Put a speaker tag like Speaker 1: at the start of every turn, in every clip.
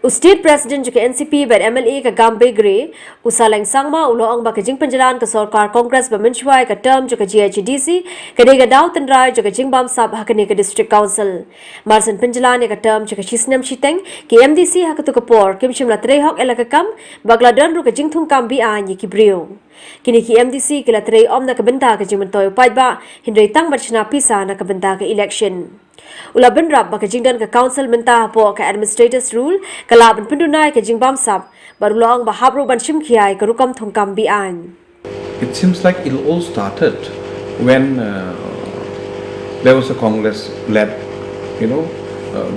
Speaker 1: State President juga NCP ber MLA ka Gambe Gre usaleng sangma ulo ang bakajing penjalan ke Sarkar Congress bermencuai ke term juga GHDC kedega daw tenrai juga jingbam sab hakane ke District Council marsen penjalan ke term juga chisnam chiteng ke MDC hakatu ke por kim shimla trei hok elaka kam bagladan ru ke jingthum kam bi an yi kibrio kini ki MDC ke la trei om na ke benta ke jingmentoy paitba hindai tang barchna pisa na ke benta ke election Ula benrap baka jingdan ke council mentah po ke administrators rule kalaban pendunai ke jingbam sab baru loang bahabru ban shimkiai ke rukam thungkam bian.
Speaker 2: It seems like it all started when there was a Congress-led,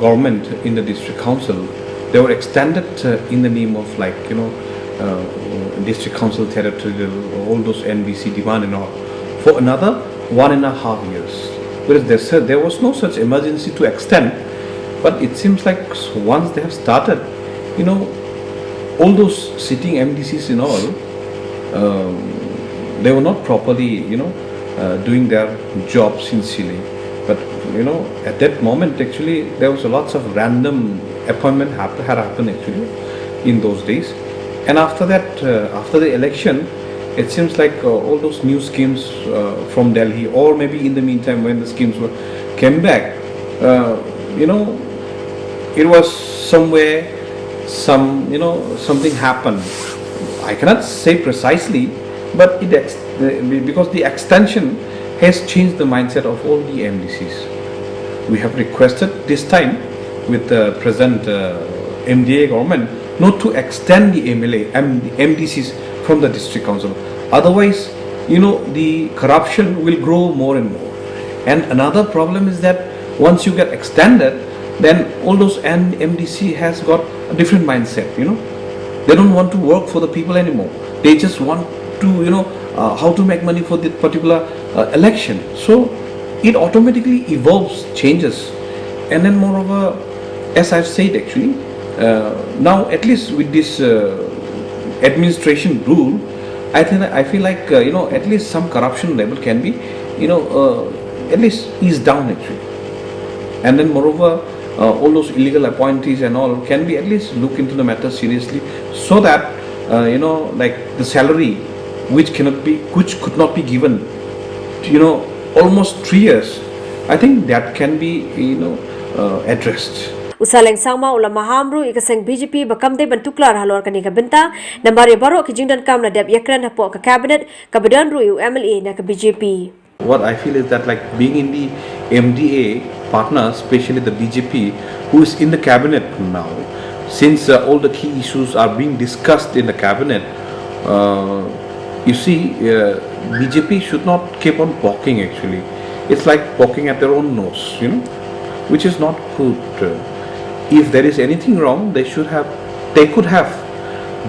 Speaker 2: government in the district council. They were extended in the name of district council territorial, all those NBC demand and all, for another 1.5 years. Whereas they said there was no such emergency to extend, but it seems like once they have started, all those sitting MDCs and all, they were not properly, doing their job sincerely. But at that moment, actually, there was lots of random appointment had happened actually in those days, and after that, after the election. It seems like all those new schemes from Delhi, or maybe in the meantime when the schemes came back, it was somewhere, something happened. I cannot say precisely, but because the extension has changed the mindset of all the MDCs. We have requested this time with the present MDA government not to extend the MDCs from the district council. Otherwise, the corruption will grow more and more. And another problem is that once you get extended, then all those MDC has got a different mindset. They don't want to work for the people anymore. They just want to, how to make money for the particular election. So it automatically evolves, changes, and then moreover, as I've said actually, now at least with this administration rule, I feel like at least some corruption level can be at least eased down actually, and then moreover all those illegal appointees and all can be at least look into the matter seriously, so that like the salary which could not be given almost 3 years, I think that can be addressed.
Speaker 1: Usaleng sangma ula mahamru ikaseng BJP bakamde bentuklar halor kani ka benta nambari baro ki jingdan kam na deb yakran hapo ka cabinet ka badan ru MLA na ka BJP.
Speaker 2: What I feel is that like being in the MDA partner, especially the BJP, who is in the cabinet now, since all the key issues are being discussed in the cabinet, you see, BJP should not keep on poking actually. It's like poking at their own nose, which is not good. If there is anything wrong, they could have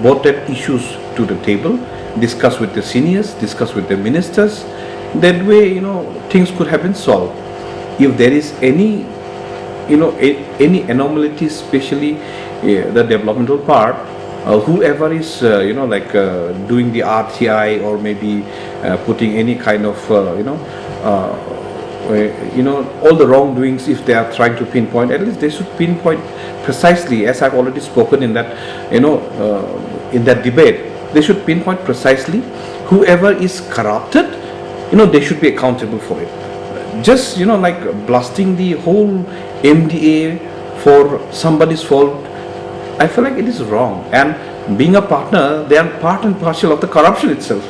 Speaker 2: brought that issues to the table, discuss with the seniors, discuss with the ministers. That way, things could have been solved. If there is any, any anomalies, especially the developmental part, whoever is, doing the RTI or maybe putting any kind of, all the wrongdoings, if they are trying to pinpoint, at least they should pinpoint precisely, as I've already spoken in that, in that debate. They should pinpoint precisely whoever is corrupted, they should be accountable for it. Just, like blasting the whole MDA for somebody's fault, I feel like it is wrong. And being a partner, they are part and parcel of the corruption itself.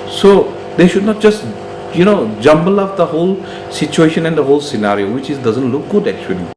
Speaker 2: So they should not just jumble up the whole situation and the whole scenario, which doesn't look good actually.